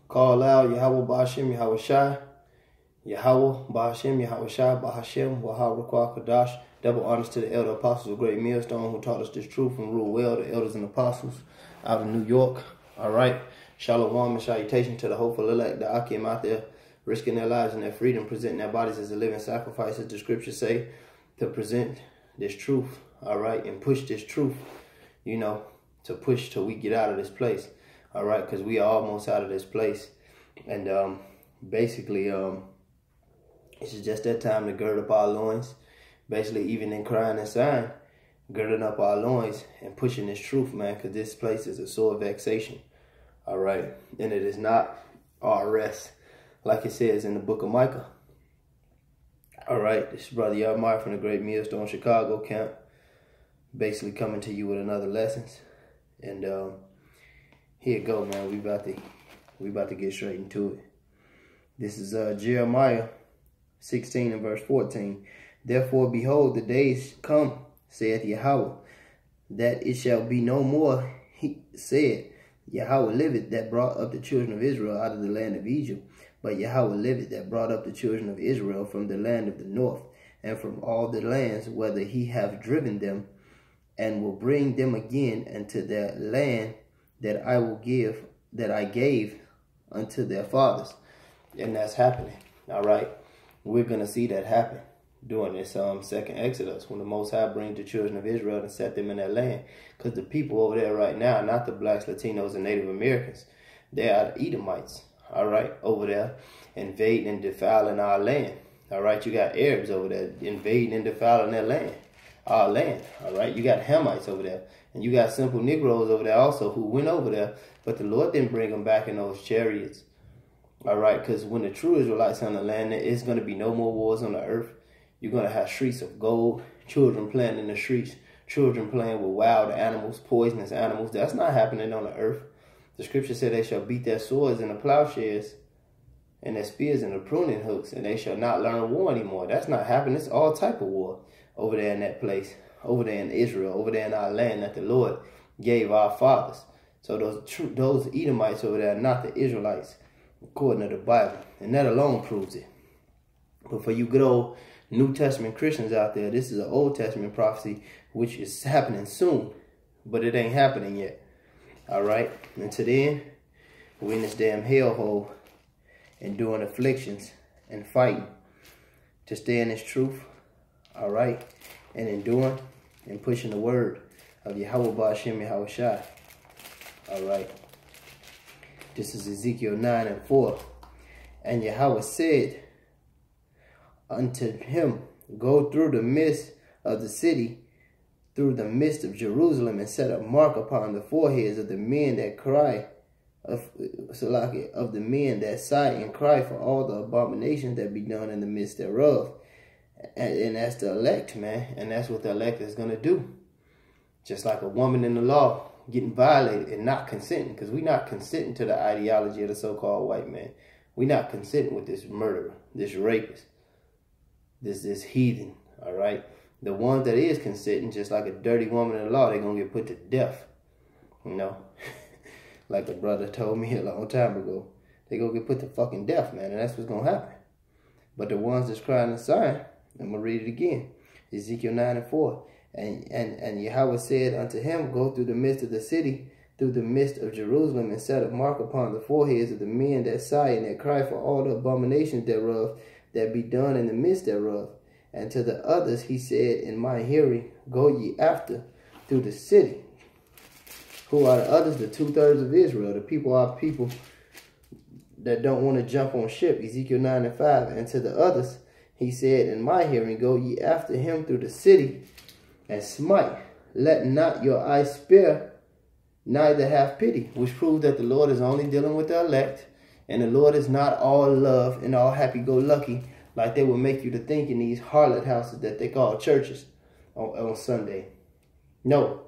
Call out Yahweh Ba'ashem Yahweh Shai. Yahweh Ba'ashem Yahweh Shai Ba'ashem Wahab Rakwa Kadash. Double honors to the elder apostles of Great Millstone who taught us this truth and rule well, the elders and apostles out of New York. All right. Shalom and salutation to the hopeful elect, the ahchyam out there, risking their lives and their freedom, presenting their bodies as a living sacrifice, as the scriptures say, to present this truth, all right, and push this truth, you know, to push till we get out of this place, all right, because we are almost out of this place. And basically, it's just that time to gird up our loins, basically even in crying and sighing, girding up our loins and pushing this truth, man, because this place is a sore vexation. All right, and it is not our rest, like it says in the book of Micah. All right, this is Brother Yarmar from the Great Millstone Chicago camp, basically coming to you with another lessons. And here you go, man. We about to get straight into it. This is Jeremiah 16 and verse 14. Therefore, behold, the days come, saith Yahweh, that it shall be no more, he said, Yahweh liveth, that brought up the children of Israel out of the land of Egypt. But Yahweh liveth, that brought up the children of Israel from the land of the north, and from all the lands whither he hath driven them, and will bring them again into their land that I gave unto their fathers. And that's happening. All right. We're gonna see that happen during this second Exodus, when the Most High brings the children of Israel and set them in their land. Because the people over there right now, not the blacks, Latinos, and Native Americans, they are the Edomites, all right, over there, invading and defiling our land. All right, you got Arabs over there invading and defiling their land, our land, all right. You got Hamites over there, and you got simple Negroes over there also who went over there, but the Lord didn't bring them back in those chariots, all right, because when the true Israelites on the land, it's going to be no more wars on the earth. You're going to have streets of gold, children playing in the streets, children playing with wild animals, poisonous animals. That's not happening on the earth. The scripture said they shall beat their swords in the plowshares and their spears in the pruning hooks, and they shall not learn war anymore. That's not happening. It's all type of war over there in that place, over there in Israel, over there in our land that the Lord gave our fathers. So those Edomites over there are not the Israelites, according to the Bible. And that alone proves it. But for you good old New Testament Christians out there, this is an Old Testament prophecy, which is happening soon, but it ain't happening yet. All right. Until then, we're in this damn hellhole, enduring afflictions and fighting to stay in this truth. All right. And enduring and pushing the word of Yahweh Ba'ashem Yahweh Shai. All right. This is Ezekiel 9 and 4. And Yahweh said unto him, go through the midst of the city, through the midst of Jerusalem, and set a mark upon the foreheads of the men that cry, of the men that sigh and cry for all the abominations that be done in the midst thereof. And that's the elect, man. And that's what the elect is going to do. Just like a woman in the law getting violated and not consenting, because we're not consenting to the ideology of the so-called white man. We're not consenting with this murderer, this rapist, this heathen, all right? The ones that is consenting, just like a dirty woman in the law, they're going to get put to death, you know? Like a brother told me a long time ago. They're going to get put to fucking death, man, and that's what's going to happen. But the ones that's crying and sighing, I'm going to read it again. Ezekiel 9 and 4. And Yahweh said unto him, go through the midst of the city, through the midst of Jerusalem, and set a mark upon the foreheads of the men that sigh and that cry for all the abominations thereof that be done in the midst thereof. And to the others he said in my hearing, go ye after through the city. Who are the others? The 2/3 of Israel. The people are people that don't want to jump on ship. Ezekiel 9 and 5. And to the others he said in my hearing, go ye after him through the city, and smite. Let not your eyes spare, neither have pity. Which proves that the Lord is only dealing with the elect. And the Lord is not all love and all happy-go-lucky like they will make you to think in these harlot houses that they call churches on Sunday. No.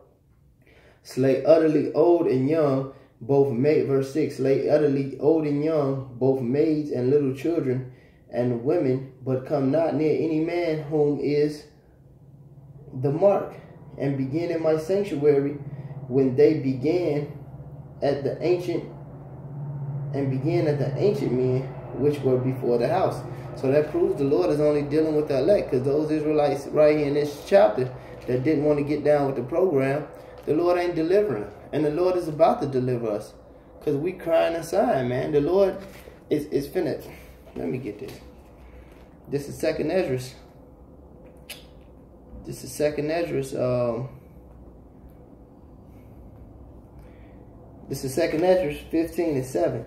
Slay utterly old and young, both maids, verse 6, slay utterly old and young, both maids and little children and women, but come not near any man whom is the mark, and begin in my sanctuary when they began at the ancient and began at the ancient men which were before the house. So that proves the Lord is only dealing with the elect, because those Israelites right here in this chapter that didn't want to get down with the program, the Lord ain't delivering them. And the Lord is about to deliver us, because we crying and sighing, man. The Lord is finna. Let me get this. This is 2nd Ezra. This is 2nd Ezra. This is 2nd Ezra 15 and 7.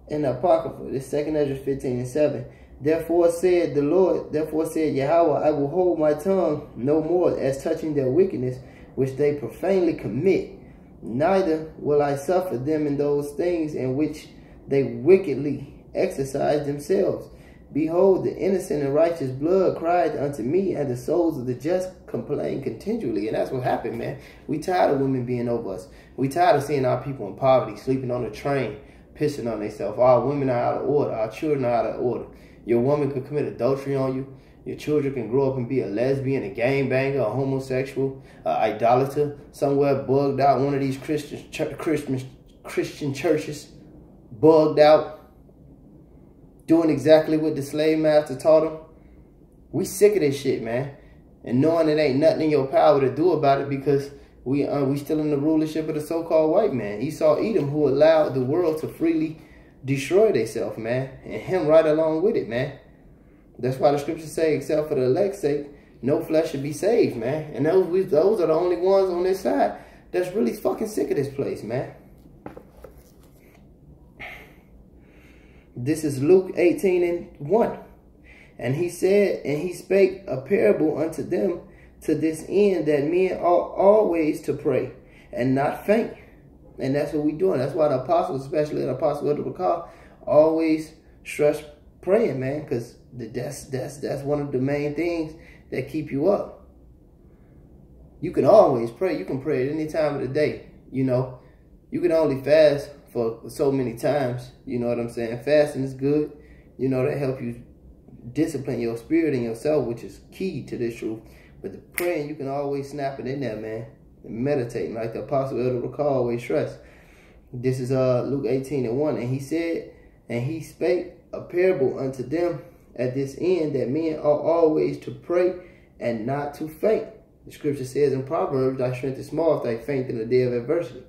In the Apocrypha, this 2nd Ezra 15 and 7. Therefore said the Lord, therefore said Yahweh, I will hold my tongue no more as touching their wickedness, which they profanely commit. Neither will I suffer them in those things in which they wickedly exercise themselves. Behold, the innocent and righteous blood cried unto me, and the souls of the just complain continually. And that's what happened, man. We tired of women being over us. We tired of seeing our people in poverty, sleeping on the train, pissing on themselves. Our women are out of order. Our children are out of order. Your woman could commit adultery on you. Your children can grow up and be a lesbian, a gangbanger, a homosexual, an idolater, somewhere bugged out, one of these Christian churches, bugged out, doing exactly what the slave master taught them. We sick of this shit, man. And knowing it ain't nothing in your power to do about it, because we still in the rulership of the so-called white man. Esau Edom, who allowed the world to freely destroy themselves, man. And him right along with it, man. That's why the scriptures say, except for the elect's sake, no flesh should be saved, man. And those are the only ones on this side that's really fucking sick of this place, man. This is Luke 18 and 1. And he said, and he spake a parable unto them to this end, that men ought always to pray and not faint. And that's what we doing. That's why the apostles, especially the apostle of the Book, always stress praying, man, because that's one of the main things that keep you up. You can always pray. You can pray at any time of the day. You know, you can only fast for so many times. You know what I'm saying? Fasting is good. You know, that help you discipline your spirit and yourself, which is key to this truth. But the praying, you can always snap it in there, man. And meditating, like the apostle of the Book always stress. This is Luke 18 and 1. And he said, and he spake a parable unto them at this end, that men ought always to pray and not to faint. The scripture says in Proverbs, thy strength is small if thou faint in the day of adversity.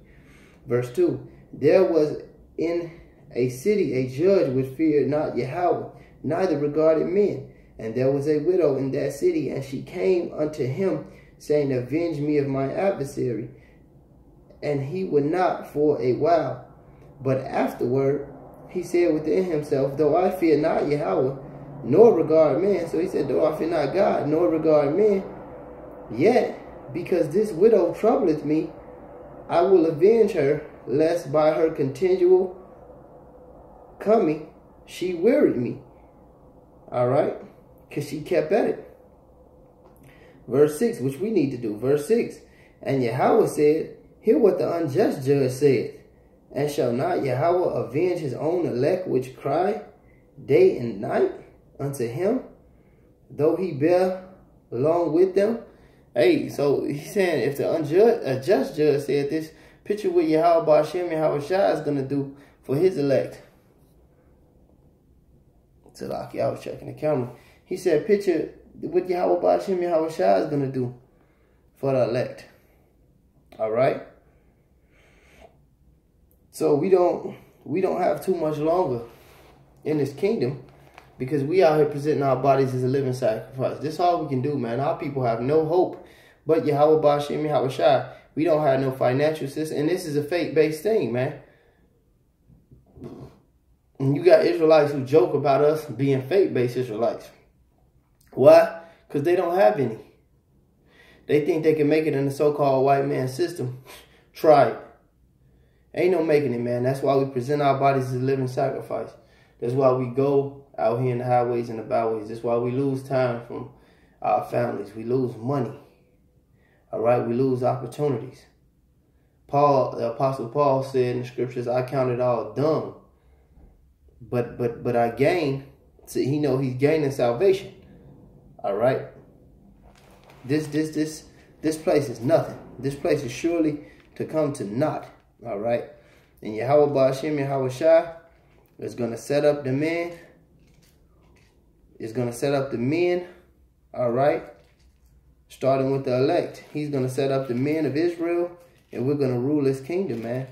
Verse 2, there was in a city a judge which feared not Yahweh, neither regarded men. And there was a widow in that city, and she came unto him, saying, avenge me of my adversary. And he would not for a while. But afterward he said within himself, though I fear not Yahweh, nor regard men. So he said, though I fear not God, nor regard men, yet because this widow troubleth me, I will avenge her, lest by her continual coming she wearied me. All right? Because she kept at it. Verse 6, which we need to do. Verse 6, and Yahweh said, hear what the unjust judge said. And shall not Yahweh avenge his own elect which cry day and night unto him, though he bear along with them? Hey, so he's saying if the unjust judge said this, picture what Yahweh ahchyam is going to do for his elect. So like I was checking the camera. He said, picture what Yahweh ahchyam is going to do for the elect. All right? So we don't have too much longer in this kingdom, because we out here presenting our bodies as a living sacrifice. This is all we can do, man. Our people have no hope but Yahweh ahchyam. We don't have no financial system, and this is a faith-based thing, man. And you got Israelites who joke about us being faith-based Israelites. Why? Because they don't have any. They think they can make it in the so-called white man system. Try it. Ain't no making it, man. That's why we present our bodies as a living sacrifice. That's why we go out here in the highways and the byways. That's why we lose time from our families. We lose money. All right? We lose opportunities. The Apostle Paul said in the scriptures, I count it all dung. But I gain. So he know he's gaining salvation. All right? This place is nothing. This place is surely to come to naught. All right. And Yahweh Ba'ashem Yahweh Shai is going to set up the men. Is going to set up the men, all right? Starting with the elect. He's going to set up the men of Israel, and we're going to rule his kingdom, man.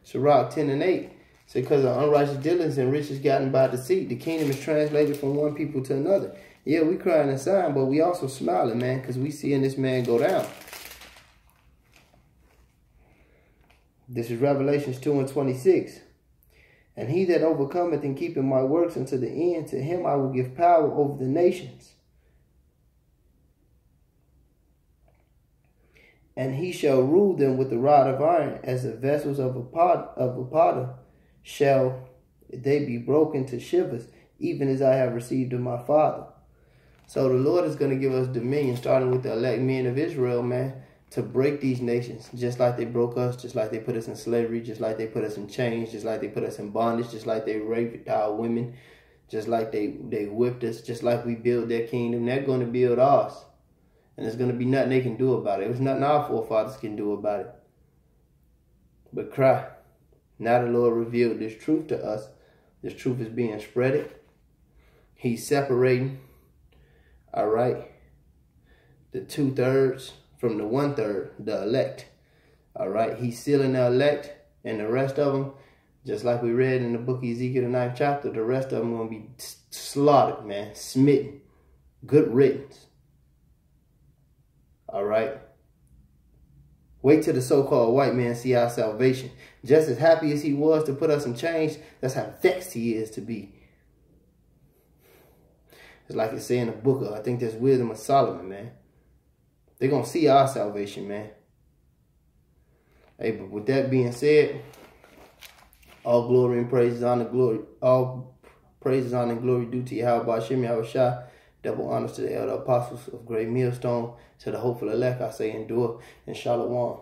Sirach 10:8. So because of unrighteous dealings and riches gotten by deceit, the kingdom is translated from one people to another. Yeah, we crying and sighing, but we also smiling, man, because we seeing this man go down. This is Revelations 2:26. And he that overcometh and keepeth my works unto the end, to him I will give power over the nations. And he shall rule them with the rod of iron, as the vessels of a potter shall they be broken to shivers, even as I have received of my Father. So the Lord is going to give us dominion, starting with the elect men of Israel, man, to break these nations, just like they broke us, just like they put us in slavery, just like they put us in chains, just like they put us in bondage, just like they raped our women, just like they whipped us, just like we built their kingdom. They're going to build ours. And there's going to be nothing they can do about it. There's nothing our forefathers can do about it. But cry. Now the Lord revealed this truth to us. This truth is being spreaded. He's separating, all right, the 2/3 from the 1/3, the elect. All right, he's sealing the elect, and the rest of them, just like we read in the book of Ezekiel, the 9th chapter, the rest of them are going to be slaughtered, man, smitten, good riddance. All right. Wait till the so-called white man see our salvation. Just as happy as he was to put us in chains, that's how vexed he is to be. It's like it say in the book of, I think there's Wisdom of Solomon, man. They're going to see our salvation, man. Hey, but with that being said, all glory and praises, honor, glory, all praises, honor, and glory due to Yahweh Ba'ashem Yahweh Shai. Double honors to the elder apostles of Great Millstone. To the hopeful elect, I say endure and shalom.